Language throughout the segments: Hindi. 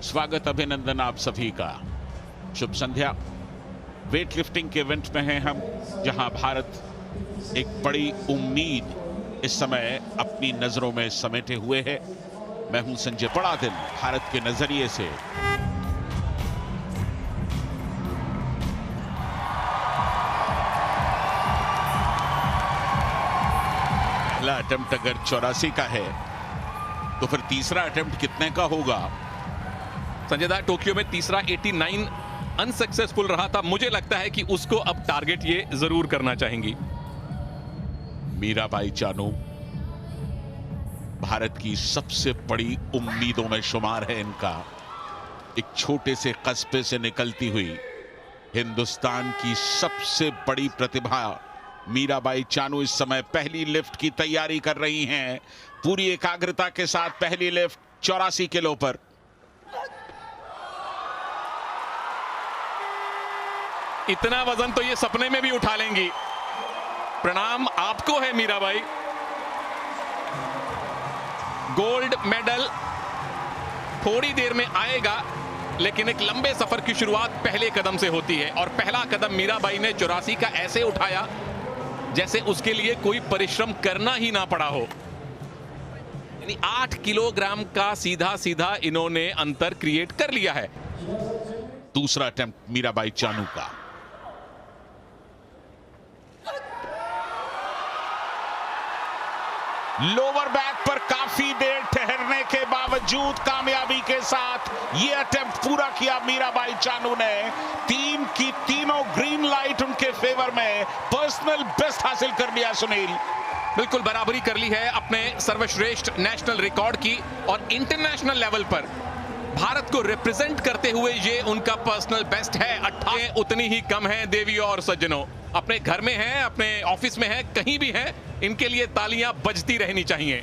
स्वागत अभिनंदन आप सभी का। शुभ संध्या। वेट लिफ्टिंग के इवेंट में हैं हम, जहां भारत एक बड़ी उम्मीद इस समय अपनी नजरों में समेटे हुए है। मैं हूं संजय। बड़ा दिन भारत के नजरिए से। पहला अटेम्प्ट अगर 84 का है तो फिर तीसरा अटेम्प्ट कितने का होगा? संजय दा, टोक्यो में तीसरा 89 अनसक्सेसफुल रहा था। मुझे लगता है कि उसको अब टारगेट ये जरूर करना चाहेंगी। मीराबाई चानू भारत की सबसे बड़ी उम्मीदों में शुमार है। इनका एक छोटे से कस्बे से निकलती हुई हिंदुस्तान की सबसे बड़ी प्रतिभा मीराबाई चानू इस समय पहली लिफ्ट की तैयारी कर रही हैं। पूरी एकाग्रता के साथ पहली लिफ्ट 84 किलो पर। इतना वजन तो ये सपने में भी उठा लेंगी। प्रणाम आपको है मीराबाई। गोल्ड मेडल थोड़ी देर में आएगा, लेकिन एक लंबे सफर की शुरुआत पहले कदम से होती है और पहला कदम मीराबाई ने 84 का ऐसे उठाया जैसे उसके लिए कोई परिश्रम करना ही ना पड़ा हो। यानी 8 किलोग्राम का सीधा सीधा इन्होंने अंतर क्रिएट कर लिया है। दूसरा अटेम्प्ट मीराबाई चानू का। लोअर बैक पर काफी देर ठहरने के बावजूद कामयाबी के साथ यह अटेम्प्ट पूरा किया मीराबाई चानू ने। तीन की तीनों ग्रीन लाइट उनके फेवर में। पर्सनल बेस्ट हासिल कर लिया सुनील। बिल्कुल बराबरी कर ली है अपने सर्वश्रेष्ठ नेशनल रिकॉर्ड की, और इंटरनेशनल लेवल पर भारत को रिप्रेजेंट करते हुए ये उनका पर्सनल बेस्ट है। 28 उतनी ही कम है देवियों और सज्जनों। अपने घर में है, अपने ऑफिस में है, कहीं भी है, इनके लिए तालियां बजती रहनी चाहिए।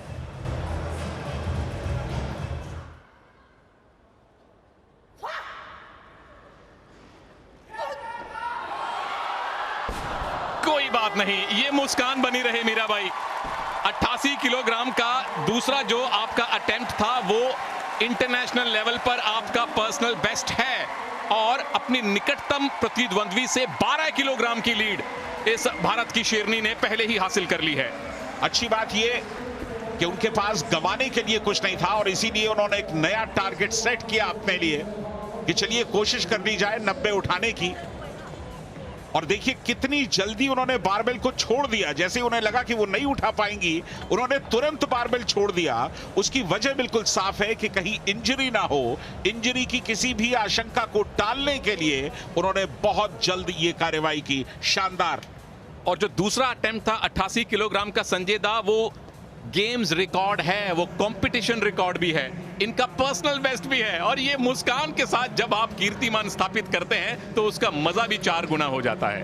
कोई बात नहीं, ये मुस्कान बनी रहे मीराबाई। 88 किलोग्राम का दूसरा जो आपका अटेम्प्ट था वो इंटरनेशनल लेवल पर आपका पर्सनल बेस्ट है, और अपनी निकटतम प्रतिद्वंद्वी से 12 किलोग्राम की लीड इस भारत की शेरनी ने पहले ही हासिल कर ली है। अच्छी बात यह कि उनके पास गंवाने के लिए कुछ नहीं था, और इसीलिए उन्होंने एक नया टारगेट सेट किया अपने लिए कि चलिए कोशिश कर ली जाए 90 उठाने की। और देखिए कितनी जल्दी उन्होंने बारबेल को छोड़ दिया। जैसे उन्हें लगा कि वो नहीं उठा पाएंगी, उन्होंने तुरंत बारबेल छोड़ दिया। उसकी वजह बिल्कुल साफ है कि कहीं इंजरी ना हो। इंजरी की किसी भी आशंका को टालने के लिए उन्होंने बहुत जल्द ये कार्रवाई की। शानदार। और जो दूसरा अटेम्प्ट था 88 किलोग्राम का संजय दा, वो गेम्स रिकॉर्ड है, वो कंपटीशन रिकॉर्ड भी है, इनका पर्सनल बेस्ट भी है। और ये मुस्कान के साथ जब आप कीर्तिमान स्थापित करते हैं तो उसका मजा भी 4 गुना हो जाता है।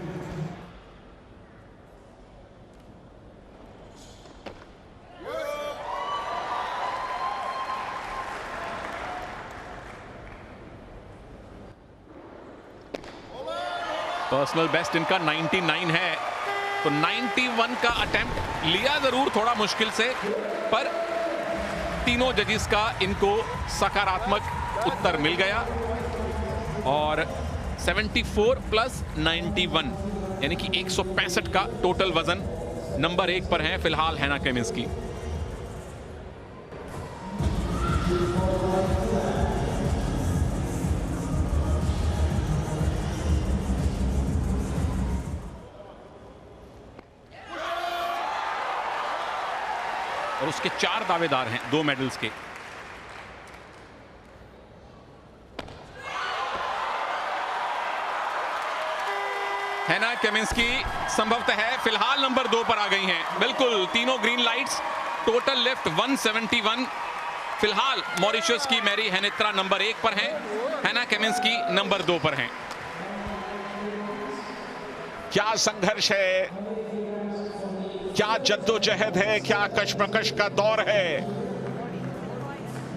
पर्सनल बेस्ट इनका 99 है, तो 91 का अटेम्प्ट लिया जरूर थोड़ा मुश्किल से, पर तीनों जजेस का इनको सकारात्मक उत्तर मिल गया। और 74 प्लस 91 यानी कि 165 का टोटल वजन नंबर 1 पर है फिलहाल हैना केमिंस्की। और उसके 4 दावेदार हैं 2 मेडल्स के। हैना केमिंस्की संभवतः फिलहाल नंबर 2 पर आ गई हैं। बिल्कुल तीनों ग्रीन लाइट्स। Total lift 171। फिलहाल मॉरिशस की मैरी हेनेत्रा नंबर 1 पर हैं, हैना केमिंस्की नंबर 2 पर हैं। क्या संघर्ष है, क्या जद्दोजहद है, क्या कशमकश का दौर है,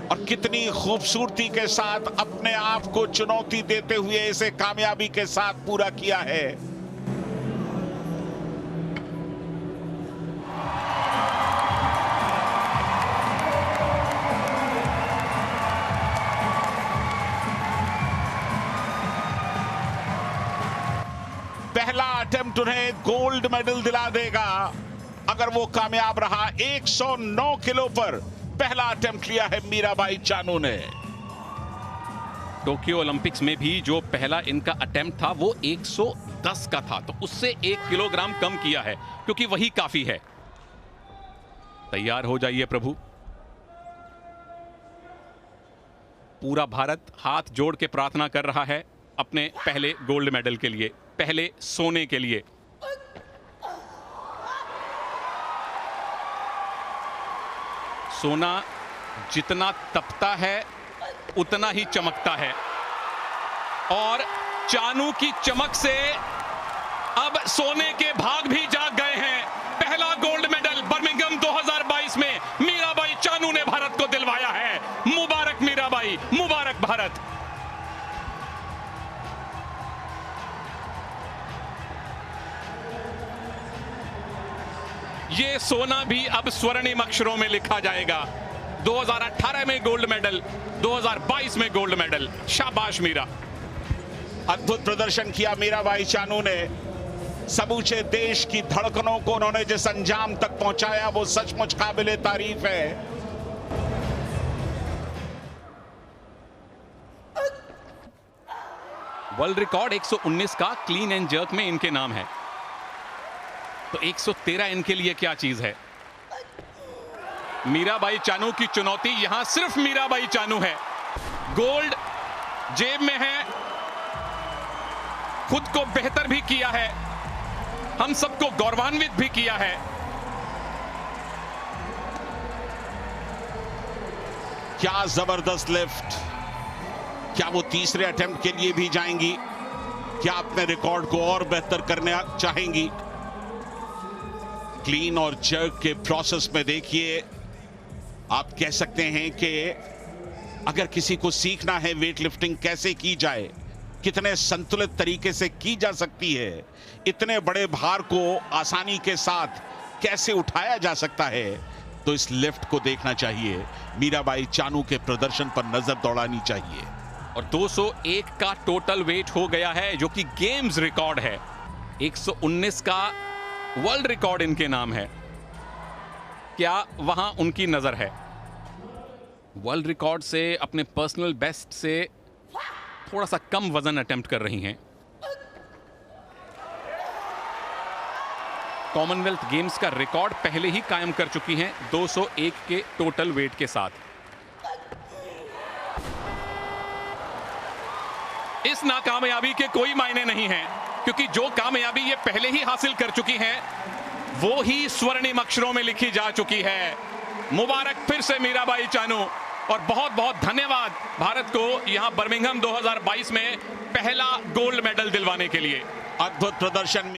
और कितनी खूबसूरती के साथ अपने आप को चुनौती देते हुए इसे कामयाबी के साथ पूरा किया है। पहला अटेम्प्ट उन्हें गोल्ड मेडल दिला देगा अगर वो कामयाब रहा। 109 किलो पर पहला अटेम्प्ट लिया है मीराबाई चानू ने। टोक्यो ओलंपिक्स में भी जो पहला इनका अटेम्प्ट था वो 110 का था, तो उससे 1 किलोग्राम कम किया है, क्योंकि वही काफी है। तैयार हो जाइए प्रभु। पूरा भारत हाथ जोड़ के प्रार्थना कर रहा है अपने पहले गोल्ड मेडल के लिए, पहले सोने के लिए। सोना जितना तपता है उतना ही चमकता है, और चानू की चमक से अब सोने के भाग भी जाग गए हैं। पहला गोल्ड मेडल बर्मिंघम 2022 में मीराबाई चानू ने भारत को दिलवाया है। मुबारक मीराबाई, मुबारक भारत। ये सोना भी अब स्वर्णिम अक्षरों में लिखा जाएगा। 2018 में गोल्ड मेडल, 2022 में गोल्ड मेडल। शाबाश मीरा। अद्भुत प्रदर्शन किया मीराबाई चानू ने। समूचे देश की धड़कनों को उन्होंने जिस अंजाम तक पहुंचाया वो सचमुच काबिले तारीफ है। वर्ल्ड रिकॉर्ड 119 का क्लीन एंड जर्क में इनके नाम है, तो 113 इनके लिए क्या चीज है। मीराबाई चानू की चुनौती यहां सिर्फ मीराबाई चानू है। गोल्ड जेब में है, खुद को बेहतर भी किया है, हम सबको गौरवान्वित भी किया है। क्या जबरदस्त लिफ्ट। क्या वो तीसरे अटेम्प्ट के लिए भी जाएंगी? क्या अपने रिकॉर्ड को और बेहतर करना चाहेंगी? क्लीन और जर्क के प्रोसेस में देखिए, आप कह सकते हैं कि अगर किसी को सीखना है वेट लिफ्टिंग कैसे की जाए, कितने संतुलित तरीके से की जा सकती है, इतने बड़े भार को आसानी के साथ कैसे उठाया जा सकता है, तो इस लिफ्ट को देखना चाहिए। मीराबाई चानू के प्रदर्शन पर नजर दौड़ानी चाहिए। और 201 का टोटल वेट हो गया है, जो कि गेम्स रिकॉर्ड है। 119 का वर्ल्ड रिकॉर्ड इनके नाम है। क्या वहां उनकी नजर है? वर्ल्ड रिकॉर्ड से, अपने पर्सनल बेस्ट से थोड़ा सा कम वजन अटेम्प्ट कर रही हैं। कॉमनवेल्थ गेम्स का रिकॉर्ड पहले ही कायम कर चुकी हैं 201 के टोटल वेट के साथ। इस नाकामयाबी के कोई मायने नहीं हैं, क्योंकि जो कामयाबी ये पहले ही हासिल कर चुकी हैं वो ही स्वर्णिम अक्षरों में लिखी जा चुकी है। मुबारक फिर से मीराबाई चानू, और बहुत बहुत धन्यवाद भारत को यहां बर्मिंघम 2022 में पहला गोल्ड मेडल दिलवाने के लिए। अद्भुत प्रदर्शन।